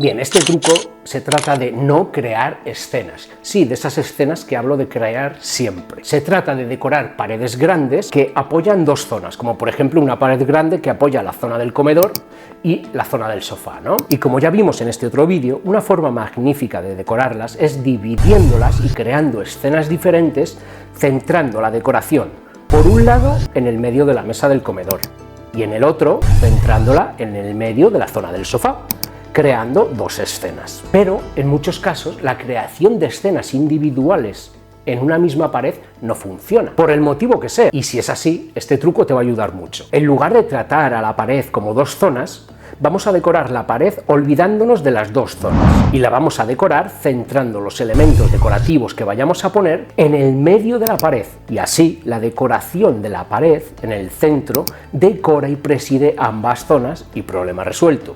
Bien, este truco se trata de no crear escenas. Sí, de esas escenas que hablo de crear siempre. Se trata de decorar paredes grandes que apoyan dos zonas, como por ejemplo una pared grande que apoya la zona del comedor y la zona del sofá, ¿no? Y como ya vimos en este otro vídeo, una forma magnífica de decorarlas es dividiéndolas y creando escenas diferentes, centrando la decoración por un lado en el medio de la mesa del comedor y en el otro centrándola en el medio de la zona del sofá, creando dos escenas. Pero en muchos casos la creación de escenas individuales en una misma pared no funciona, por el motivo que sea, y si es así, este truco te va a ayudar mucho. En lugar de tratar a la pared como dos zonas, vamos a decorar la pared olvidándonos de las dos zonas, y la vamos a decorar centrando los elementos decorativos que vayamos a poner en el medio de la pared, y así la decoración de la pared en el centro decora y preside ambas zonas y problema resuelto.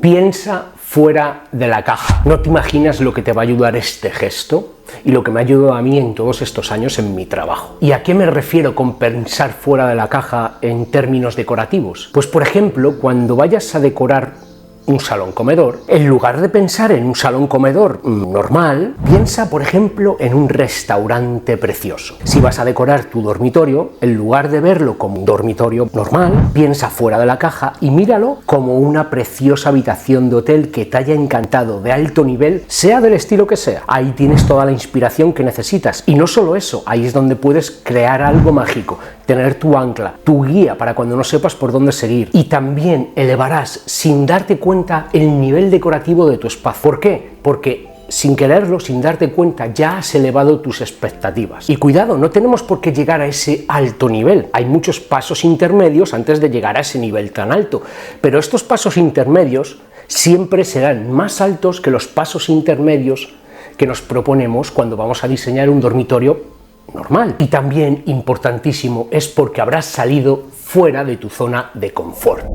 Piensa fuera de la caja. No te imaginas lo que te va a ayudar este gesto y lo que me ha ayudado a mí en todos estos años en mi trabajo. ¿Y a qué me refiero con pensar fuera de la caja en términos decorativos? Pues por ejemplo, cuando vayas a decorar un salón comedor, en lugar de pensar en un salón comedor normal, piensa por ejemplo en un restaurante precioso. Si vas a decorar tu dormitorio, en lugar de verlo como un dormitorio normal, piensa fuera de la caja y míralo como una preciosa habitación de hotel que te haya encantado, de alto nivel, sea del estilo que sea. Ahí tienes toda la inspiración que necesitas. Y no solo eso, ahí es donde puedes crear algo mágico, tener tu ancla, tu guía para cuando no sepas por dónde seguir. Y también elevarás, sin darte cuenta, el nivel decorativo de tu espacio. ¿Por qué? Porque sin quererlo, sin darte cuenta, ya has elevado tus expectativas. Y cuidado, no tenemos por qué llegar a ese alto nivel. Hay muchos pasos intermedios antes de llegar a ese nivel tan alto. Pero estos pasos intermedios siempre serán más altos que los pasos intermedios que nos proponemos cuando vamos a diseñar un dormitorio normal. Y también, importantísimo, es porque habrás salido fuera de tu zona de confort.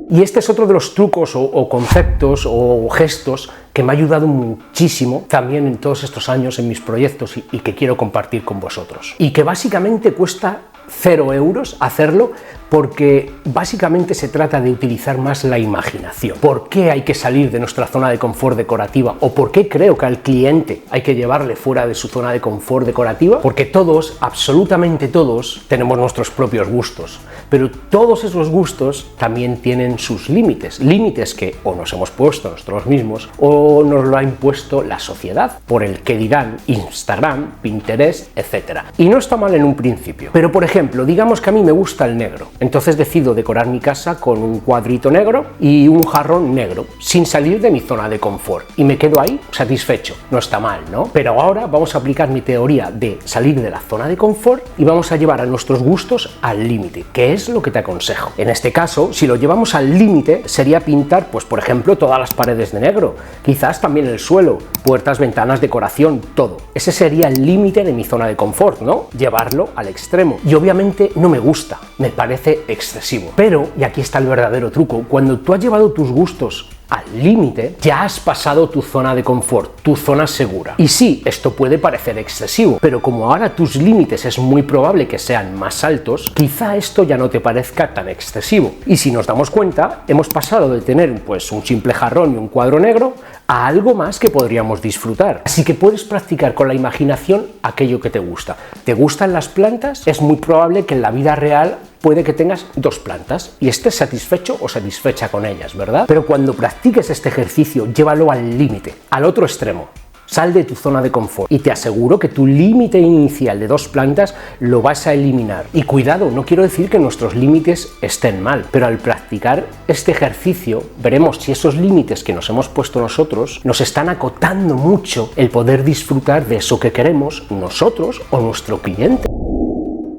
Y este es otro de los trucos o conceptos o gestos que me ha ayudado muchísimo también en todos estos años en mis proyectos y que quiero compartir con vosotros. Y que básicamente cuesta 0 euros hacerlo, porque básicamente se trata de utilizar más la imaginación. ¿Por qué hay que salir de nuestra zona de confort decorativa? ¿O por qué creo que al cliente hay que llevarle fuera de su zona de confort decorativa? Porque todos, absolutamente todos, tenemos nuestros propios gustos, pero todos esos gustos también tienen sus límites, límites que o nos hemos puesto nosotros mismos o nos lo ha impuesto la sociedad, por el que dirán Instagram, Pinterest, etc. Y no está mal en un principio, pero por ejemplo, digamos que a mí me gusta el negro. Entonces decido decorar mi casa con un cuadrito negro y un jarrón negro, sin salir de mi zona de confort. Y me quedo ahí satisfecho. No está mal, ¿no? Pero ahora vamos a aplicar mi teoría de salir de la zona de confort y vamos a llevar a nuestros gustos al límite, que es lo que te aconsejo. En este caso, si lo llevamos al límite, sería pintar, pues por ejemplo, todas las paredes de negro, quizás también el suelo, puertas, ventanas, decoración, todo. Ese sería el límite de mi zona de confort, ¿no? Llevarlo al extremo. Y obviamente no me gusta, me parece excesivo. Pero, y aquí está el verdadero truco, cuando tú has llevado tus gustos al límite, ya has pasado tu zona de confort, tu zona segura. Y sí, esto puede parecer excesivo, pero como ahora tus límites es muy probable que sean más altos, quizá esto ya no te parezca tan excesivo. Y si nos damos cuenta, hemos pasado de tener pues un simple jarrón y un cuadro negro a algo más que podríamos disfrutar. Así que puedes practicar con la imaginación aquello que te gusta. ¿Te gustan las plantas? Es muy probable que en la vida real puede que tengas 2 plantas y estés satisfecho o satisfecha con ellas, ¿verdad? Pero cuando practiques este ejercicio, llévalo al límite, al otro extremo. Sal de tu zona de confort y te aseguro que tu límite inicial de 2 plantas lo vas a eliminar. Y cuidado, no quiero decir que nuestros límites estén mal, pero al practicar este ejercicio veremos si esos límites que nos hemos puesto nosotros nos están acotando mucho el poder disfrutar de eso que queremos nosotros o nuestro cliente.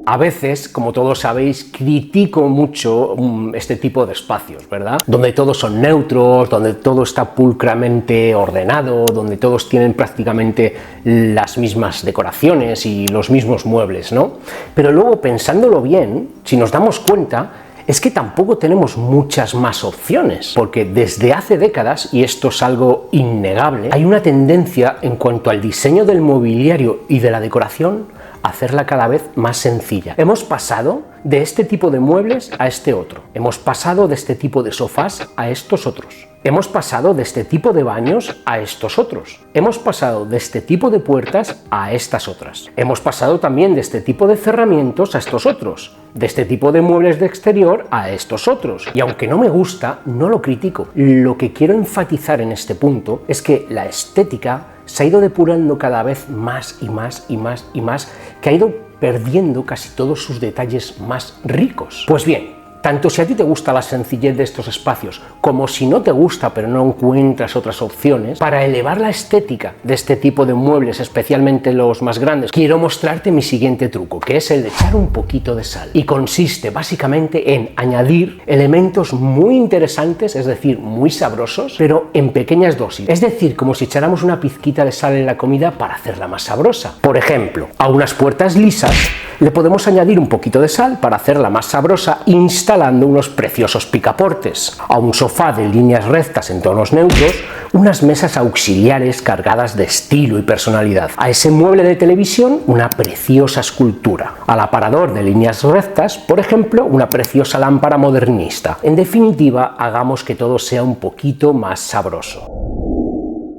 A veces, como todos sabéis, critico mucho este tipo de espacios, ¿verdad? Donde todos son neutros, donde todo está pulcramente ordenado, donde todos tienen prácticamente las mismas decoraciones y los mismos muebles, ¿no? Pero luego, pensándolo bien, si nos damos cuenta, es que tampoco tenemos muchas más opciones, porque desde hace décadas, y esto es algo innegable, hay una tendencia en cuanto al diseño del mobiliario y de la decoración hacerla cada vez más sencilla. Hemos pasado de este tipo de muebles a este otro. Hemos pasado de este tipo de sofás a estos otros. Hemos pasado de este tipo de baños a estos otros. Hemos pasado de este tipo de puertas a estas otras. Hemos pasado también de este tipo de cerramientos a estos otros. De este tipo de muebles de exterior a estos otros. Y aunque no me gusta, no lo critico. Lo que quiero enfatizar en este punto es que la estética se ha ido depurando cada vez más y más y más y más, que ha ido perdiendo casi todos sus detalles más ricos. Pues bien, tanto si a ti te gusta la sencillez de estos espacios, como si no te gusta pero no encuentras otras opciones, para elevar la estética de este tipo de muebles, especialmente los más grandes, quiero mostrarte mi siguiente truco, que es el de echar un poquito de sal. Y consiste básicamente en añadir elementos muy interesantes, es decir, muy sabrosos, pero en pequeñas dosis. Es decir, como si echáramos una pizquita de sal en la comida para hacerla más sabrosa. Por ejemplo, a unas puertas lisas le podemos añadir un poquito de sal para hacerla más sabrosa, instalando unos preciosos picaportes. A un sofá de líneas rectas en tonos neutros, unas mesas auxiliares cargadas de estilo y personalidad. A ese mueble de televisión, una preciosa escultura. Al aparador de líneas rectas, por ejemplo, una preciosa lámpara modernista. En definitiva, hagamos que todo sea un poquito más sabroso.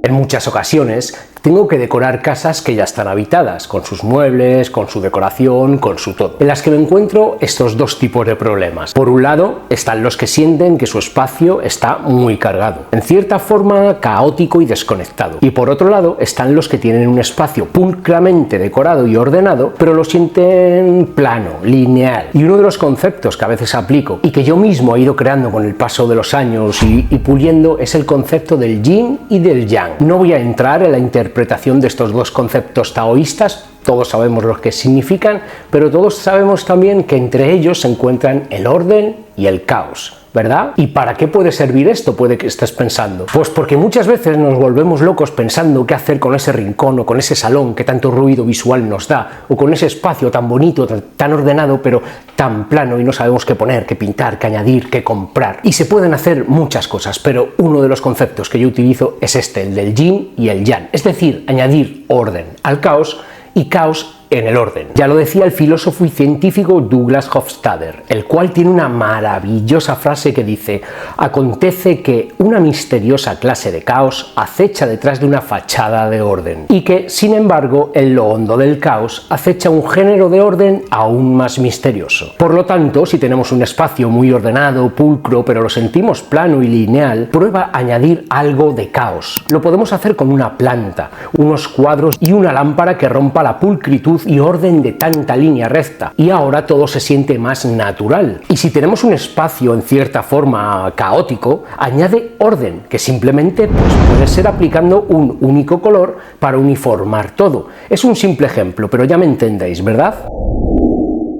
En muchas ocasiones tengo que decorar casas que ya están habitadas, con sus muebles, con su decoración, con su todo. En las que me encuentro estos dos tipos de problemas. Por un lado, están los que sienten que su espacio está muy cargado, en cierta forma caótico y desconectado. Y por otro lado, están los que tienen un espacio pulcramente decorado y ordenado, pero lo sienten plano, lineal. Y uno de los conceptos que a veces aplico y que yo mismo he ido creando con el paso de los años y puliendo es el concepto del yin y del yang. No voy a entrar en la interpretación de estos dos conceptos taoístas, todos sabemos lo que significan, pero todos sabemos también que entre ellos se encuentran el orden y el caos, ¿verdad? ¿Y para qué puede servir esto? Puede que estés pensando. Pues porque muchas veces nos volvemos locos pensando qué hacer con ese rincón o con ese salón que tanto ruido visual nos da, o con ese espacio tan bonito, tan ordenado, pero tan plano y no sabemos qué poner, qué pintar, qué añadir, qué comprar. Y se pueden hacer muchas cosas, pero uno de los conceptos que yo utilizo es este, el del yin y el yang, es decir, añadir orden al caos y caos en el orden. Ya lo decía el filósofo y científico Douglas Hofstadter, el cual tiene una maravillosa frase que dice: acontece que una misteriosa clase de caos acecha detrás de una fachada de orden, y que, sin embargo, en lo hondo del caos acecha un género de orden aún más misterioso. Por lo tanto, si tenemos un espacio muy ordenado, pulcro, pero lo sentimos plano y lineal, prueba a añadir algo de caos. Lo podemos hacer con una planta, unos cuadros y una lámpara que rompa la pulcritud y orden de tanta línea recta, y ahora todo se siente más natural. Y si tenemos un espacio en cierta forma caótico, añade orden, que simplemente puede ser aplicando un único color para uniformar todo. Es un simple ejemplo, pero ya me entendéis, ¿verdad?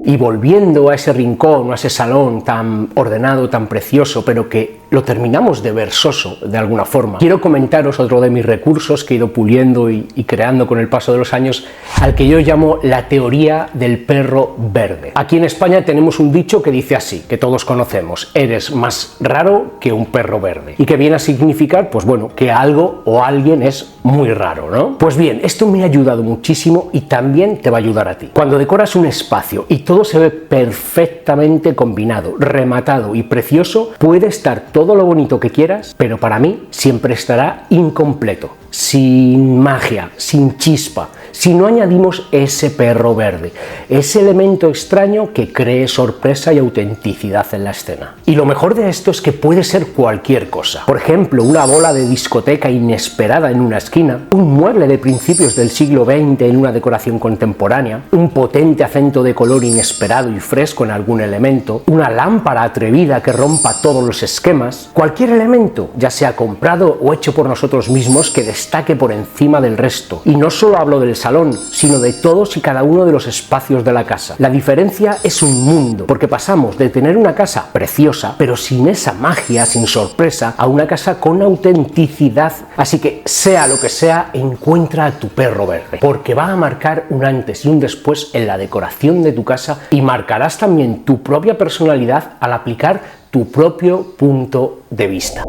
Y volviendo a ese rincón o a ese salón tan ordenado, tan precioso, pero que lo terminamos de ver soso de alguna forma, quiero comentaros otro de mis recursos que he ido puliendo y creando con el paso de los años, al que yo llamo la teoría del perro verde. Aquí en España tenemos un dicho que dice así, que todos conocemos: eres más raro que un perro verde, y que viene a significar, pues bueno, que algo o alguien es muy raro, ¿no? Pues bien, esto me ha ayudado muchísimo y también te va a ayudar a ti. Cuando decoras un espacio y todo se ve perfectamente combinado, rematado y precioso, puede estar todo lo bonito que quieras, pero para mí siempre estará incompleto, sin magia, sin chispa, si no añadimos ese perro verde, ese elemento extraño que cree sorpresa y autenticidad en la escena. Y lo mejor de esto es que puede ser cualquier cosa. Por ejemplo, una bola de discoteca inesperada en una esquina, un mueble de principios del siglo XX en una decoración contemporánea, un potente acento de color inesperado y fresco en algún elemento, una lámpara atrevida que rompa todos los esquemas, cualquier elemento, ya sea comprado o hecho por nosotros mismos, que destaque por encima del resto. Y no solo hablo del salón, sino de todos y cada uno de los espacios de la casa. La diferencia es un mundo, porque pasamos de tener una casa preciosa, pero sin esa magia, sin sorpresa, a una casa con autenticidad. Así que, sea lo que sea, encuentra a tu perro verde, porque va a marcar un antes y un después en la decoración de tu casa, y marcarás también tu propia personalidad al aplicar tu propio punto de vista.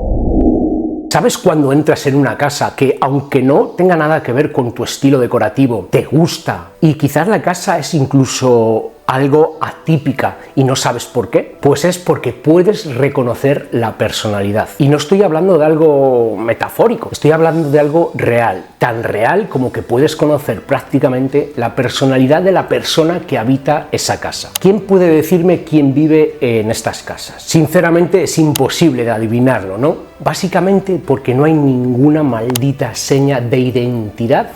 ¿Sabes cuando entras en una casa que, aunque no tenga nada que ver con tu estilo decorativo, te gusta y quizás la casa es incluso algo atípica y no sabes por qué? Pues es porque puedes reconocer la personalidad. Y no estoy hablando de algo metafórico, estoy hablando de algo real, tan real como que puedes conocer prácticamente la personalidad de la persona que habita esa casa. ¿Quién puede decirme quién vive en estas casas? Sinceramente es imposible de adivinarlo, ¿no? Básicamente porque no hay ninguna maldita seña de identidad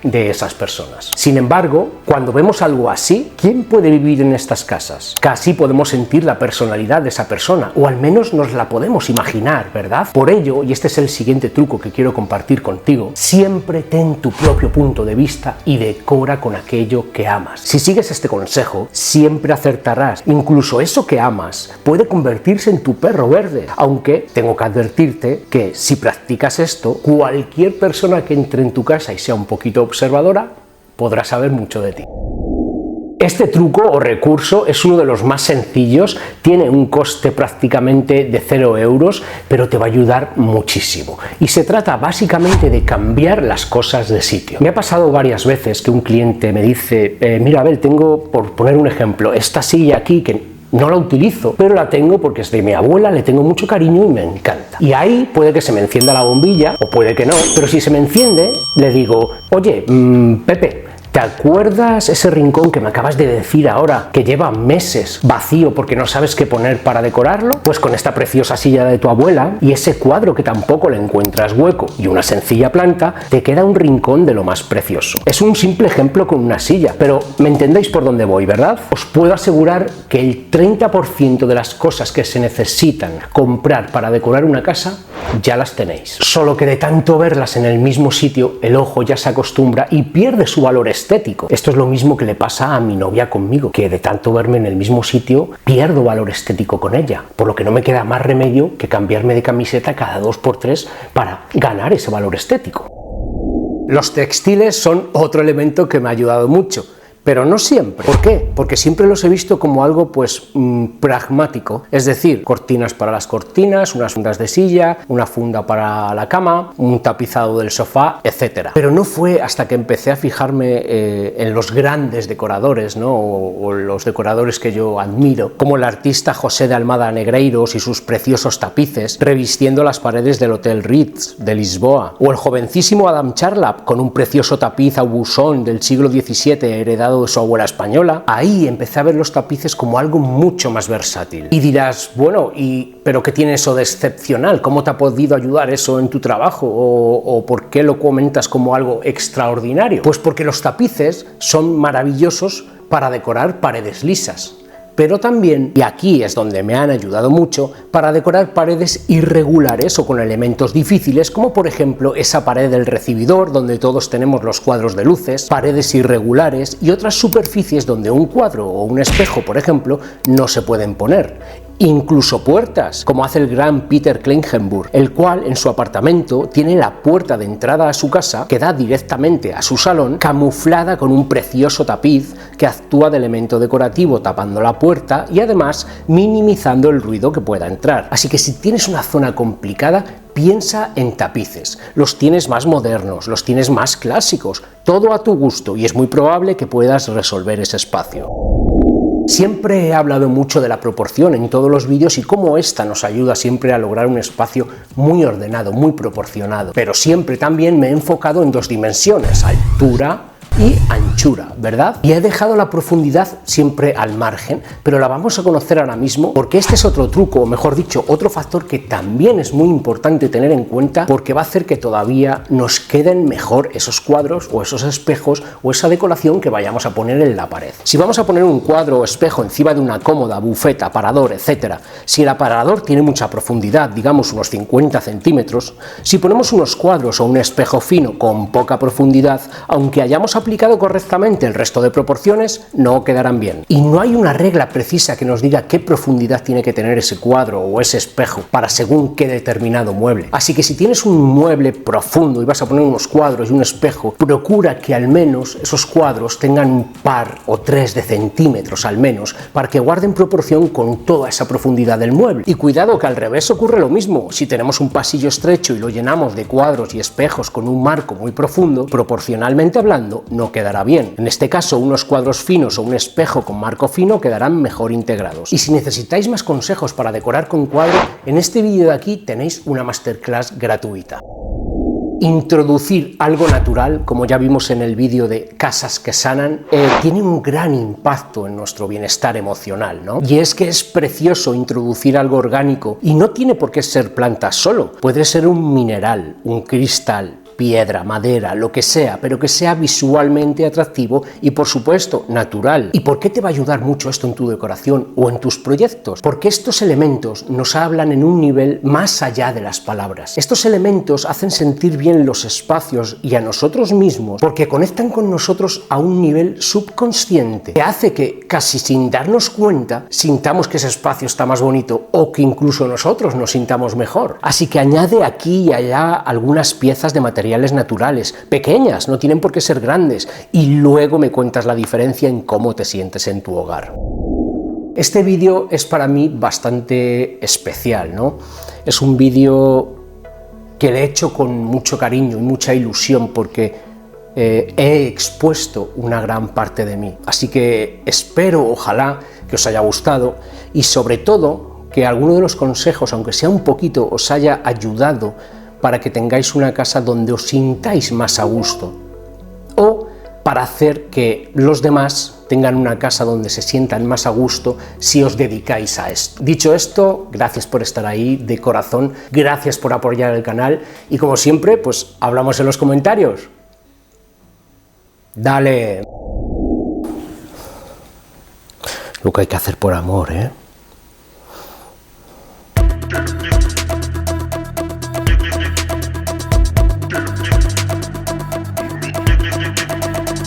de esas personas. Sin embargo, cuando vemos algo así, ¿quién puede vivir en estas casas? Casi podemos sentir la personalidad de esa persona, o al menos nos la podemos imaginar, ¿verdad? Por ello, y este es el siguiente truco que quiero compartir contigo, siempre ten tu propio punto de vista y decora con aquello que amas. Si sigues este consejo, siempre acertarás. Incluso eso que amas puede convertirse en tu perro verde, aunque tengo que advertirte que si practicas esto, cualquier persona que entre en tu casa y sea un poquito observadora podrá saber mucho de ti. Este truco o recurso es uno de los más sencillos, tiene un coste prácticamente de 0 euros, pero te va a ayudar muchísimo. Y se trata básicamente de cambiar las cosas de sitio. Me ha pasado varias veces que un cliente me dice, mira Abel, tengo, por poner un ejemplo, esta silla aquí que no la utilizo, pero la tengo porque es de mi abuela, le tengo mucho cariño y me encanta. Y ahí puede que se me encienda la bombilla, o puede que no, pero si se me enciende, le digo, oye, Pepe, ¿te acuerdas ese rincón que me acabas de decir ahora que lleva meses vacío porque no sabes qué poner para decorarlo? Pues con esta preciosa silla de tu abuela y ese cuadro que tampoco le encuentras hueco y una sencilla planta, te queda un rincón de lo más precioso. Es un simple ejemplo con una silla, pero me entendéis por dónde voy, ¿verdad? Os puedo asegurar que el 30% de las cosas que se necesitan comprar para decorar una casa ya las tenéis. Solo que de tanto verlas en el mismo sitio, el ojo ya se acostumbra y pierde su valor estético. Esto es lo mismo que le pasa a mi novia conmigo, que de tanto verme en el mismo sitio pierdo valor estético con ella, por lo que no me queda más remedio que cambiarme de camiseta cada 2x3 para ganar ese valor estético. Los textiles son otro elemento que me ha ayudado mucho, pero no siempre. ¿Por qué? Porque siempre los he visto como algo pragmático, es decir, cortinas para las cortinas, unas fundas de silla, una funda para la cama, un tapizado del sofá, etc. Pero no fue hasta que empecé a fijarme en los grandes decoradores, ¿no? o los decoradores que yo admiro, como el artista José de Almada Negreiros y sus preciosos tapices revistiendo las paredes del Hotel Ritz de Lisboa, o el jovencísimo Adam Charlap con un precioso tapiz Aubusson del siglo XVII heredado de su abuela española. Ahí empecé a ver los tapices como algo mucho más versátil. Y dirás, bueno, ¿pero qué tiene eso de excepcional? ¿Cómo te ha podido ayudar eso en tu trabajo? ¿O por qué lo comentas como algo extraordinario? Pues porque los tapices son maravillosos para decorar paredes lisas, pero también, y aquí es donde me han ayudado mucho, para decorar paredes irregulares o con elementos difíciles, como por ejemplo esa pared del recibidor donde todos tenemos los cuadros de luces, paredes irregulares y otras superficies donde un cuadro o un espejo, por ejemplo, no se pueden poner. Incluso puertas, como hace el gran Peter Klingenburg, el cual en su apartamento tiene la puerta de entrada a su casa que da directamente a su salón, camuflada con un precioso tapiz que actúa de elemento decorativo tapando la puerta y además minimizando el ruido que pueda entrar. Así que si tienes una zona complicada, piensa en tapices. Los tienes más modernos, los tienes más clásicos, todo a tu gusto y es muy probable que puedas resolver ese espacio. Siempre he hablado mucho de la proporción en todos los vídeos y cómo esta nos ayuda siempre a lograr un espacio muy ordenado, muy proporcionado. Pero siempre también me he enfocado en 2 dimensiones, altura y anchura, ¿verdad? Y he dejado la profundidad siempre al margen, pero la vamos a conocer ahora mismo porque este es otro truco, o mejor dicho, otro factor que también es muy importante tener en cuenta porque va a hacer que todavía nos queden mejor esos cuadros o esos espejos o esa decoración que vayamos a poner en la pared. Si vamos a poner un cuadro o espejo encima de una cómoda, bufeta, aparador, etc., si el aparador tiene mucha profundidad, digamos unos 50 centímetros, si ponemos unos cuadros o un espejo fino con poca profundidad, aunque hayamos aplicado aplicado correctamente el resto de proporciones, no quedarán bien. Y no hay una regla precisa que nos diga qué profundidad tiene que tener ese cuadro o ese espejo para según qué determinado mueble. Así que si tienes un mueble profundo y vas a poner unos cuadros y un espejo, procura que al menos esos cuadros tengan un par o 3 de centímetros al menos, para que guarden proporción con toda esa profundidad del mueble. Y cuidado que al revés ocurre lo mismo. Si tenemos un pasillo estrecho y lo llenamos de cuadros y espejos con un marco muy profundo, proporcionalmente hablando, no quedará bien. En este caso, unos cuadros finos o un espejo con marco fino quedarán mejor integrados. Y si necesitáis más consejos para decorar con cuadro, en este vídeo de aquí tenéis una masterclass gratuita. Introducir algo natural, como ya vimos en el vídeo de casas que sanan, tiene un gran impacto en nuestro bienestar emocional, ¿no? Y es que es precioso introducir algo orgánico y no tiene por qué ser planta solo, puede ser un mineral, un cristal, piedra, madera, lo que sea, pero que sea visualmente atractivo y, por supuesto, natural. ¿Y por qué te va a ayudar mucho esto en tu decoración o en tus proyectos? Porque estos elementos nos hablan en un nivel más allá de las palabras. Estos elementos hacen sentir bien los espacios y a nosotros mismos porque conectan con nosotros a un nivel subconsciente que hace que, casi sin darnos cuenta, sintamos que ese espacio está más bonito o que incluso nosotros nos sintamos mejor. Así que añade aquí y allá algunas piezas de materiales naturales, pequeñas, no tienen por qué ser grandes, y luego me cuentas la diferencia en cómo te sientes en tu hogar. Este vídeo es para mí bastante especial, ¿no? Es un vídeo que le he hecho con mucho cariño y mucha ilusión porque he expuesto una gran parte de mí. Así que espero, ojalá, que os haya gustado y sobre todo que alguno de los consejos, aunque sea un poquito, os haya ayudado para que tengáis una casa donde os sintáis más a gusto o para hacer que los demás tengan una casa donde se sientan más a gusto si os dedicáis a esto. Dicho esto, gracias por estar ahí de corazón, gracias por apoyar el canal y como siempre, pues hablamos en los comentarios. Dale. Lo que hay que hacer por amor, ¿eh?